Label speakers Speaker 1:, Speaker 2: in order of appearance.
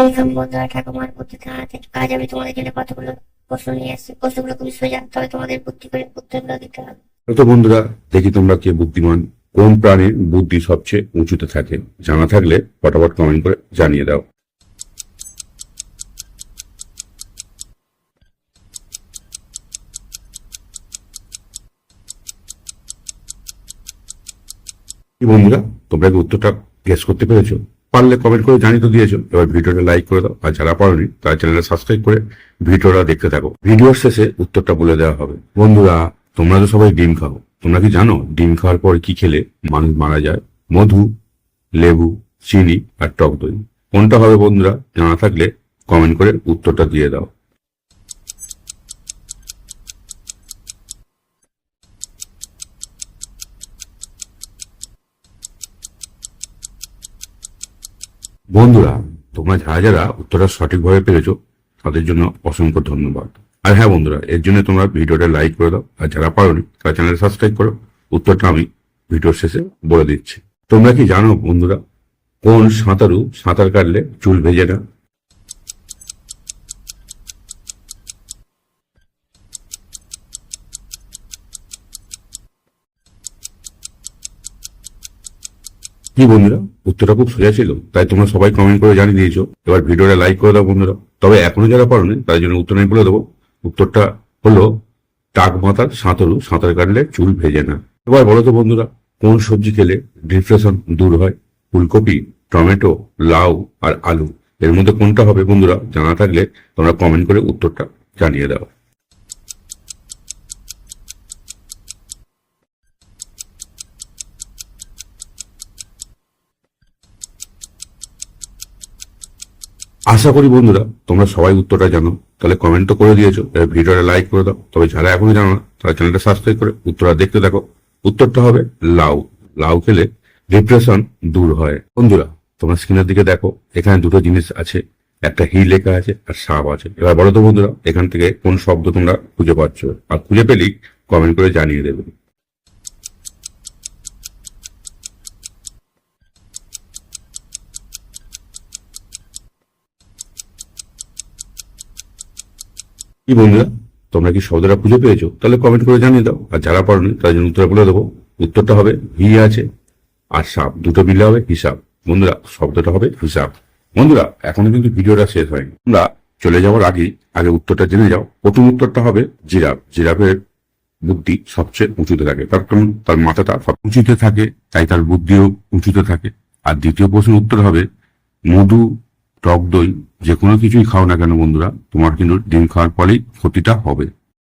Speaker 1: Welcome বন্ধুরা ঠাকুমার বুদ্ধি খাওয়াতে। আজ আমি তোমাদের জন্য কতগুলো প্রশ্ন নিয়ে আসছি। প্রশ্নগুলো খুবই সোজা, তবে তোমাদের বুদ্ধি করে উত্তরগুলো দিতে হবে।
Speaker 2: তো বন্ধুরা, দেখি তোমরা কে বুদ্ধিমান। কোন প্রাণীর বুদ্ধি সবচেয়ে উঁচুতে থাকে? জানা থাকলে ফটাফট কমেন্ট করে জানিয়ে দাও। কি বন্ধুরা, তোমরা কি উত্তরটা গেস করতে পেরেছো? পারলে কমেন্ট করে জানিয়ে তো দিয়েছো। এবার ভিডিওটা লাইক করে দাও, আর যারা পারোনি তারা চ্যানেলটা সাবস্ক্রাইব করে ভিডিওটা দেখতে থাকো। ভিডিওর শেষে উত্তরটা বলে দেওয়া হবে। বন্ধুরা, তোমরা তো সবাই ডিম খাও। তোমরা কি জানো ডিম খাওয়ার পর কি খেলে মানুষ মারা যায়? মধু, লেবু, চিনি আর টক দই। কোনটা হবে বন্ধুরা? জানা থাকলে কমেন্ট করে উত্তরটা দিয়ে দাও। বন্ধুরা, তোমরা যারা যারা উত্তরটা সঠিকভাবে পেরেছো তাদের জন্য অসংখ্য ধন্যবাদ। আর হ্যাঁ বন্ধুরা, এর জন্য তোমরা ভিডিওটা লাইক করে দাও, আর যারা পারোনি তারা চ্যানেল সাবস্ক্রাইব করো। উত্তরটা আমি ভিডিওর শেষে বলে দিচ্ছি। তোমরা কি জানো বন্ধুরা, কোন সাঁতারু সাঁতার কাটলে চুল ভেজে না? কি বন্ধুরা, উত্তরটা খুব সোজা ছিল, তাই তোমরা সবাই কমেন্ট করে জানিয়ে দিয়েছো। এবার ভিডিওটা লাইক করে দাও বন্ধুরা। তবে এখনো যারা পারোনি তাদের জন্য উত্তর আমি বলে দেবো। উত্তরটা হলো টাক মাথার সাঁতারু সাঁতার কাটলে চুল ভেজে না। এবার বলো তো বন্ধুরা, কোন সবজি খেলে ডিপ্রেশন দূর হয়? ফুলকপি, টমেটো, লাউ আর আলু। এর মধ্যে কোনটা হবে বন্ধুরা? জানা থাকলে তোমরা কমেন্ট করে উত্তরটা জানিয়ে দাও। আশা করি বন্ধুরা তোমরা সবাই উত্তরটা জানো। তাহলে কমেন্ট তো করে দিয়েছো, ভিডিওটা লাইক করে দাও। তবে যারা এখনো জানো না তারা চ্যানেলটা সাবস্ক্রাইব করে উত্তরটা দেখতে থাকো। উত্তরটা হবে লাউ। লাউ খেলে ডিপ্রেশন দূর হয়। বন্ধুরা, তোমরা স্ক্রিনের দিকে দেখো, এখানে দুটো জিনিস আছে, একটা হি লেখা আছে আর সাপ আছে। এবার বলো তো বন্ধুরা, এখান থেকে কোন শব্দ তোমরা খুঁজে পাচ্ছ? আর খুঁজে পেলেই কমেন্ট করে জানিয়ে দেবে। কি বন্ধুরা, তোমরা কি শব্দটা খুঁজে পেয়েছো? তাহলে কমেন্ট করে জানিয়ে দাও। আর যারা পারোনি তাদের জন্য উত্তর বলে দেবো। উত্তরটা হবে হি আছে আর সাপ, দুটো মিলে হবে হিসাব। বন্ধুরা, শব্দটা হবে হিসাব। বন্ধুরা, এখনো কিন্তু ভিডিওটা শেষ হয়নি। তোমরা চলে যাওয়ার আগে উত্তরটা জেনে যাও। প্রথম উত্তরটা হবে জিরাফ। জিরাফের বুদ্ধি সবচেয়ে উঁচুতে থাকে, তার কারণ তার মাথাটা সব উঁচুতে থাকে, তাই তার বুদ্ধিও উঁচুতে থাকে। আর দ্বিতীয় প্রশ্নের উত্তর হবে মধু, টক দই। যে কোনো কিছুই খাও না কেন বন্ধুরা, তোমার কিন্তু ডিম খাওয়ার ফলেই ক্ষতিটা হবে।